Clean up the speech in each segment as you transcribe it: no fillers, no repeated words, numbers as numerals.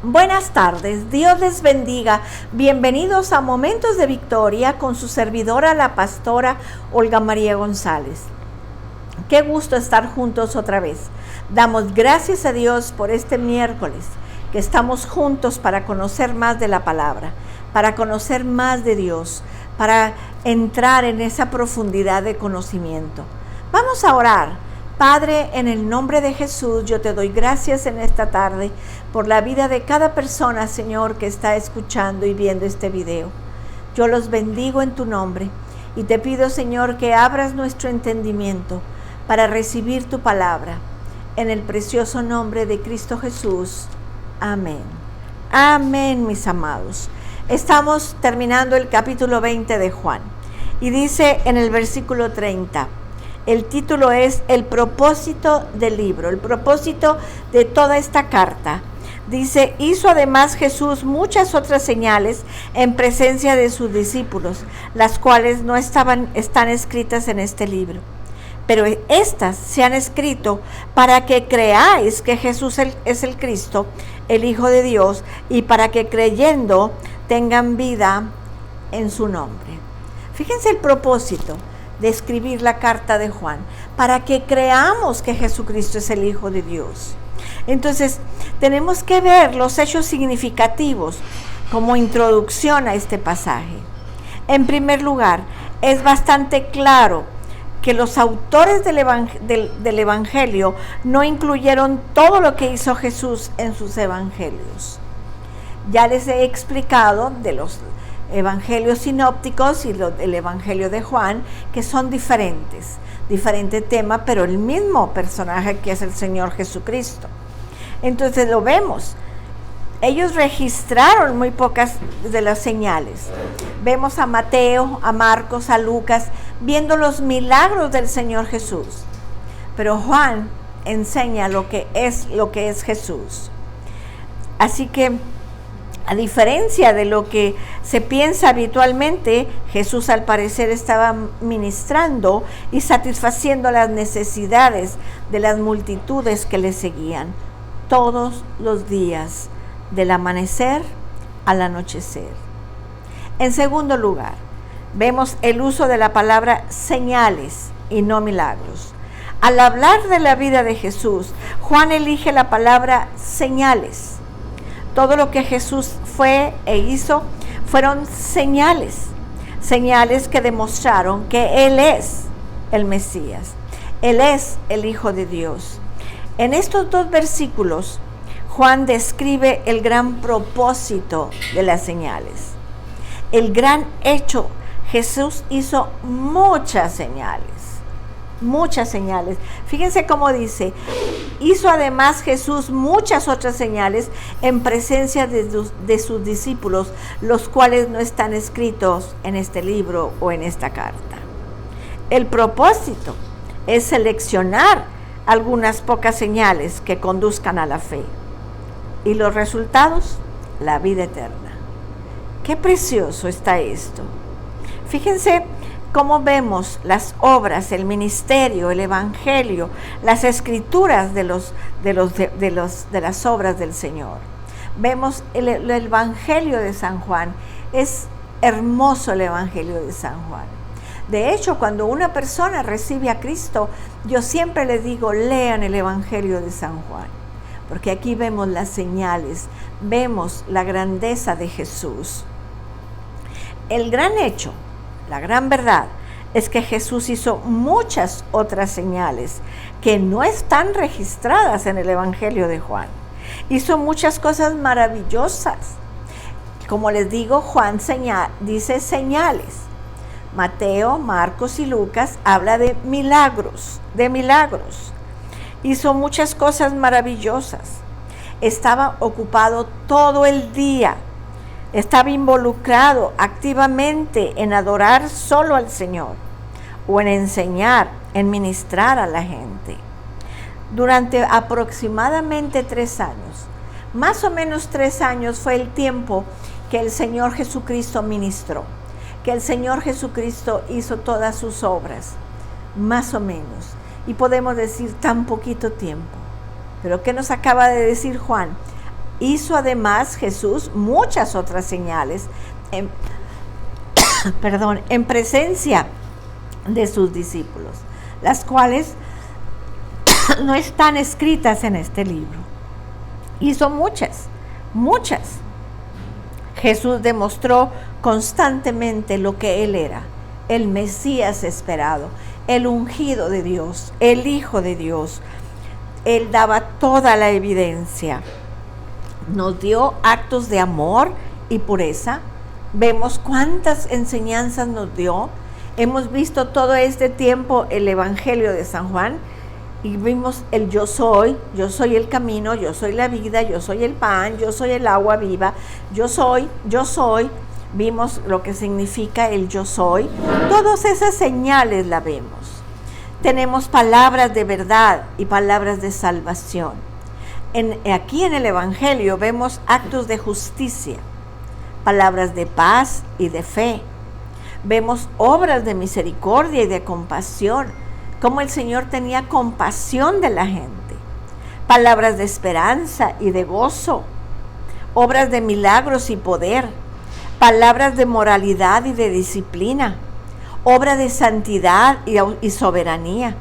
Buenas tardes, Dios les bendiga. Bienvenidos a Momentos de Victoria con su servidora, la pastora Olga María González. Qué gusto estar juntos otra vez. Damos gracias a Dios por este miércoles, que estamos juntos para conocer más de la palabra, para conocer más de Dios, para entrar en esa profundidad de conocimiento. Vamos a orar. Padre, en el nombre de Jesús, yo te doy gracias en esta tarde por la vida de cada persona, Señor, que está escuchando y viendo este video. Yo los bendigo en tu nombre y te pido, Señor, que abras nuestro entendimiento para recibir tu palabra. En el precioso nombre de Cristo Jesús. Amén. Amén, mis amados. Estamos terminando el capítulo 20 de Juan y dice en el versículo 30, el título es El propósito del libro, el propósito de toda esta carta. Dice, hizo además Jesús muchas otras señales en presencia de sus discípulos, las cuales no están escritas en este libro. Pero estas se han escrito para que creáis que Jesús es el Cristo, el Hijo de Dios, y para que creyendo tengan vida en su nombre. Fíjense el propósito de escribir la carta de Juan, para que creamos que Jesucristo es el Hijo de Dios. Entonces, tenemos que ver los hechos significativos como introducción a este pasaje. En primer lugar, es bastante claro que los autores del Evangelio no incluyeron todo lo que hizo Jesús en sus evangelios. Ya les he explicado de los evangelios sinópticos y el evangelio de Juan, que son diferente tema, pero el mismo personaje que es el Señor Jesucristo. Entonces lo vemos. Ellos registraron muy pocas de las señales. Vemos a Mateo, a Marcos, a Lucas, viendo los milagros del Señor Jesús. Pero Juan enseña lo que es Jesús. Así que, a diferencia de lo que se piensa habitualmente, Jesús al parecer estaba ministrando y satisfaciendo las necesidades de las multitudes que le seguían todos los días, del amanecer al anochecer. En segundo lugar, vemos el uso de la palabra señales y no milagros. Al hablar de la vida de Jesús, Juan elige la palabra señales. Todo lo que Jesús fue e hizo fueron señales que demostraron que Él es el Mesías, Él es el Hijo de Dios. En estos dos versículos, Juan describe el gran propósito de las señales, el gran hecho. Jesús hizo muchas señales. Fíjense cómo dice, hizo además Jesús muchas otras señales en presencia de sus discípulos, los cuales no están escritos en este libro o en esta carta. El propósito es seleccionar algunas pocas señales que conduzcan a la fe. Y los resultados, la vida eterna. Qué precioso está esto. Fíjense cómo vemos las obras, el ministerio, el evangelio, las escrituras de las obras del Señor. Vemos el evangelio de San Juan. Es hermoso el evangelio de San Juan. De hecho, cuando una persona recibe a Cristo, yo siempre les digo, lean el evangelio de San Juan, porque aquí vemos las señales, vemos la grandeza de Jesús. El gran hecho, la gran verdad, es que Jesús hizo muchas otras señales que no están registradas en el Evangelio de Juan. Hizo muchas cosas maravillosas. Como les digo, Juan dice señales. Mateo, Marcos y Lucas habla de milagros. Hizo muchas cosas maravillosas. Estaba ocupado todo el día. Estaba involucrado activamente en adorar solo al Señor o en enseñar, en ministrar a la gente. Durante aproximadamente 3 años, más o menos 3 años fue el tiempo que el Señor Jesucristo ministró, que el Señor Jesucristo hizo todas sus obras, más o menos. Y podemos decir tan poquito tiempo. Pero ¿qué nos acaba de decir Juan? Hizo además Jesús muchas otras señales en presencia de sus discípulos, las cuales no están escritas en este libro. Hizo muchas. Jesús demostró constantemente lo que Él era, el Mesías esperado, el ungido de Dios, el Hijo de Dios. Él daba toda la evidencia. Nos dio actos de amor y pureza. Vemos cuántas enseñanzas nos dio. Hemos visto todo este tiempo el Evangelio de San Juan y vimos el yo soy el camino, yo soy la vida, yo soy el pan, yo soy el agua viva, yo soy. Vimos lo que significa el yo soy. Todas esas señales la vemos. Tenemos palabras de verdad y palabras de salvación. Aquí en el Evangelio vemos actos de justicia, palabras de paz y de fe. Vemos obras de misericordia y de compasión, cómo el Señor tenía compasión de la gente. Palabras de esperanza y de gozo, obras de milagros y poder, palabras de moralidad y de disciplina, obra de santidad y soberanía,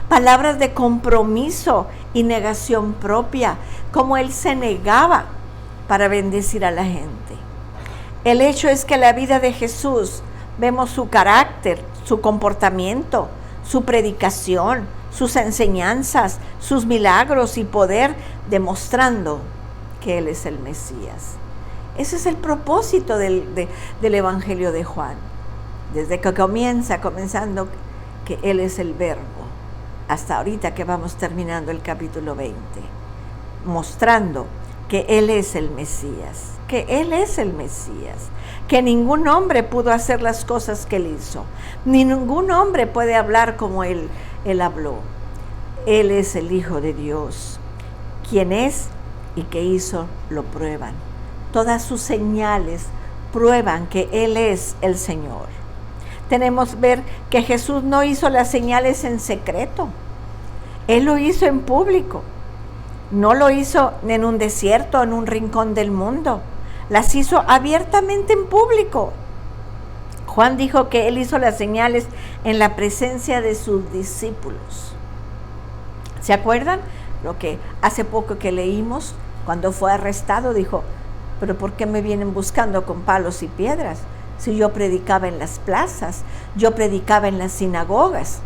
palabras de compromiso y negación propia, como Él se negaba para bendecir a la gente. El hecho es que la vida de Jesús vemos su carácter, su comportamiento, su predicación, sus enseñanzas, sus milagros y poder, demostrando que Él es el Mesías. Ese es el propósito del Evangelio de Juan. Desde que comenzando que Él es el Verbo, hasta ahorita que vamos terminando el capítulo 20, mostrando que Él es el Mesías, que ningún hombre pudo hacer las cosas que Él hizo, ni ningún hombre puede hablar como Él habló. Él es el Hijo de Dios. Quien es y que hizo, lo prueban. Todas sus señales prueban que Él es el Señor. Tenemos que ver que Jesús no hizo las señales en secreto. Él lo hizo en público. No lo hizo en un desierto, en un rincón del mundo. Las hizo abiertamente en público. Juan dijo que Él hizo las señales en la presencia de sus discípulos. ¿Se acuerdan? Lo que hace poco que leímos, cuando fue arrestado, dijo, ¿pero por qué me vienen buscando con palos y piedras? Si yo predicaba en las plazas, yo predicaba en las sinagogas,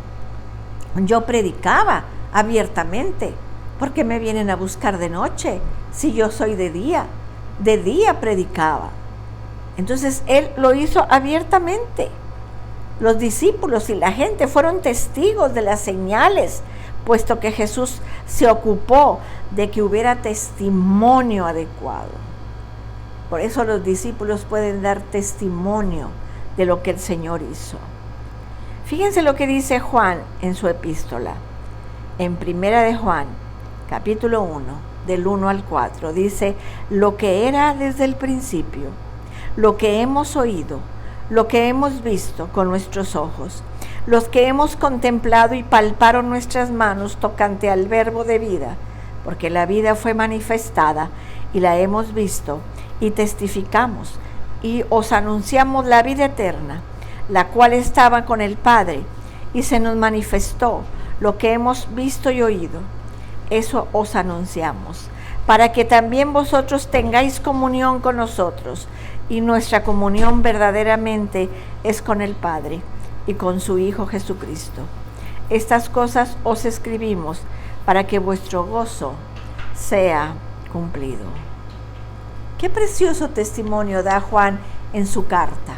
yo predicaba abiertamente. ¿Por qué me vienen a buscar de noche? Si yo soy de día predicaba. Entonces Él lo hizo abiertamente. Los discípulos y la gente fueron testigos de las señales, puesto que Jesús se ocupó de que hubiera testimonio adecuado. Por eso los discípulos pueden dar testimonio de lo que el Señor hizo. Fíjense lo que dice Juan en su epístola. En Primera de Juan, capítulo 1, del 1 al 4, dice, lo que era desde el principio, lo que hemos oído, lo que hemos visto con nuestros ojos, los que hemos contemplado y palparon nuestras manos tocante al Verbo de vida, porque la vida fue manifestada y la hemos visto y testificamos y os anunciamos la vida eterna, la cual estaba con el Padre y se nos manifestó. Lo que hemos visto y oído, eso os anunciamos, para que también vosotros tengáis comunión con nosotros, y nuestra comunión verdaderamente es con el Padre y con su Hijo Jesucristo. Estas cosas os escribimos para que vuestro gozo sea cumplido. Qué precioso testimonio da Juan en su carta.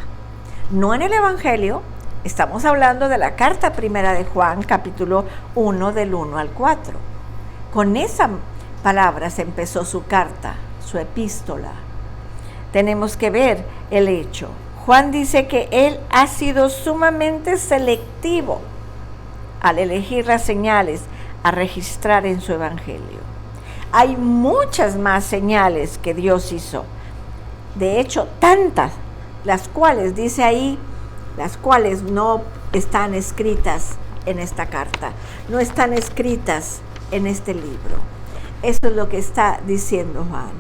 No en el Evangelio, estamos hablando de la carta primera de Juan, capítulo 1, del 1 al 4. Con esa palabra se empezó su carta, su epístola. Tenemos que ver el hecho. Juan dice que él ha sido sumamente selectivo al elegir las señales a registrar en su Evangelio. Hay muchas más señales que Dios hizo. De hecho, tantas, las cuales, dice ahí, las cuales no están escritas en esta carta, no están escritas en este libro. Eso es lo que está diciendo Juan.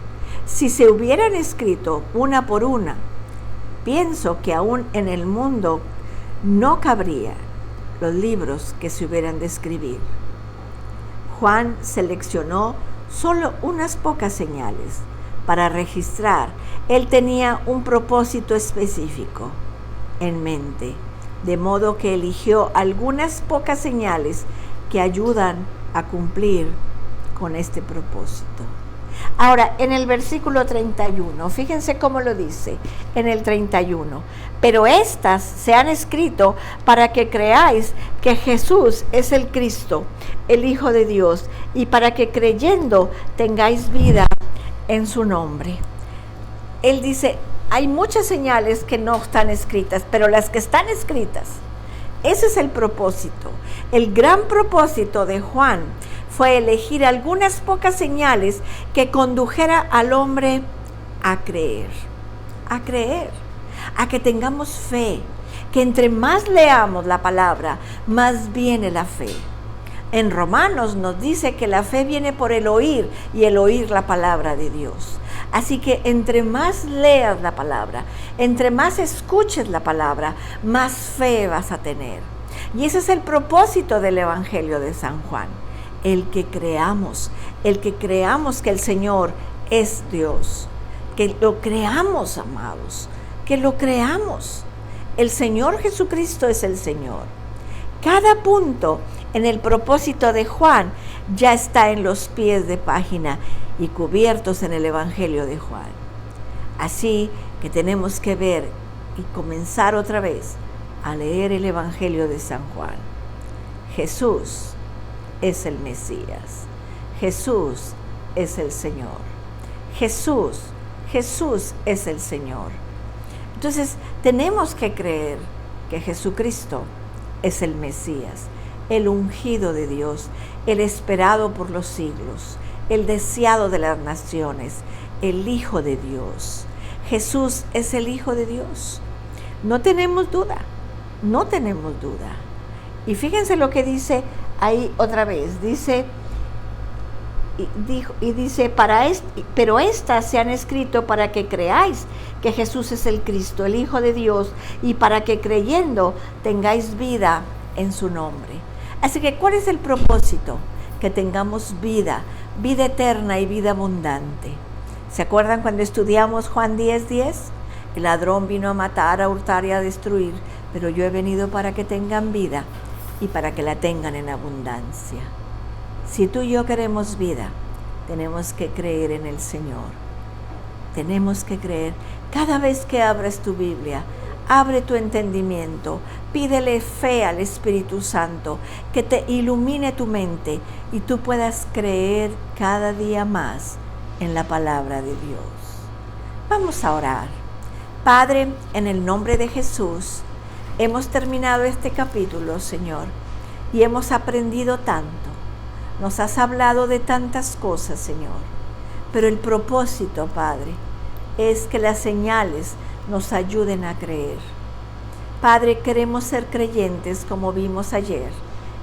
Si se hubieran escrito una por una, pienso que aún en el mundo no cabría los libros que se hubieran de escribir. Juan seleccionó solo unas pocas señales para registrar. Él tenía un propósito específico en mente, de modo que eligió algunas pocas señales que ayudan a cumplir con este propósito. Ahora, en el versículo 31, fíjense cómo lo dice, en el 31, pero estas se han escrito para que creáis que Jesús es el Cristo, el Hijo de Dios, y para que creyendo tengáis vida en su nombre. Él dice, hay muchas señales que no están escritas, pero las que están escritas, ese es el propósito. El gran propósito de Juan fue elegir algunas pocas señales que condujera al hombre a creer, a que tengamos fe, que entre más leamos la palabra, más viene la fe. En Romanos nos dice que la fe viene por el oír y el oír la palabra de Dios. Así que entre más leas la palabra, entre más escuches la palabra, más fe vas a tener. Y ese es el propósito del Evangelio de San Juan. El que creamos que el Señor es Dios, que lo creamos, amados, que lo creamos. El Señor Jesucristo es el Señor. Cada punto en el propósito de Juan ya está en los pies de página y cubiertos en el Evangelio de Juan. Así que tenemos que ver y comenzar otra vez a leer el Evangelio de San Juan. Jesús es el Mesías. Jesús es el Señor. Jesús es el Señor. Entonces, tenemos que creer que Jesucristo es el Mesías, el ungido de Dios, el esperado por los siglos, el deseado de las naciones, el Hijo de Dios. Jesús es el Hijo de Dios. No tenemos duda. Y fíjense lo que dice ahí otra vez, dice, pero estas se han escrito para que creáis que Jesús es el Cristo, el Hijo de Dios, y para que creyendo tengáis vida en su nombre. Así que, ¿cuál es el propósito? Que tengamos vida eterna y vida abundante. ¿Se acuerdan cuando estudiamos Juan 10:10? El ladrón vino a matar, a hurtar y a destruir, pero yo he venido para que tengan vida y para que la tengan en abundancia. Si tú y yo queremos vida, tenemos que creer en el Señor. Tenemos que creer. Cada vez que abres tu Biblia, abre tu entendimiento, pídele fe al Espíritu Santo, que te ilumine tu mente y tú puedas creer cada día más en la palabra de Dios. Vamos a orar. Padre, en el nombre de Jesús, hemos terminado este capítulo, Señor, y hemos aprendido tanto. Nos has hablado de tantas cosas, Señor, pero el propósito, Padre, es que las señales nos ayuden a creer. Padre, queremos ser creyentes como vimos ayer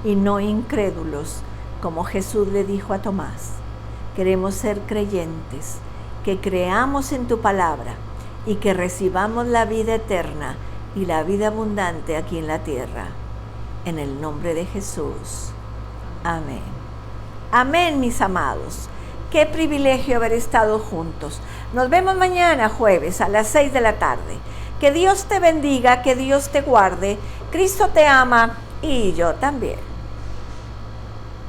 y no incrédulos como Jesús le dijo a Tomás. Queremos ser creyentes, que creamos en tu palabra y que recibamos la vida eterna y la vida abundante aquí en la tierra. En el nombre de Jesús. Amén. Amén, mis amados. Qué privilegio haber estado juntos. Nos vemos mañana jueves a las 6 de la tarde. Que Dios te bendiga, que Dios te guarde. Cristo te ama y yo también.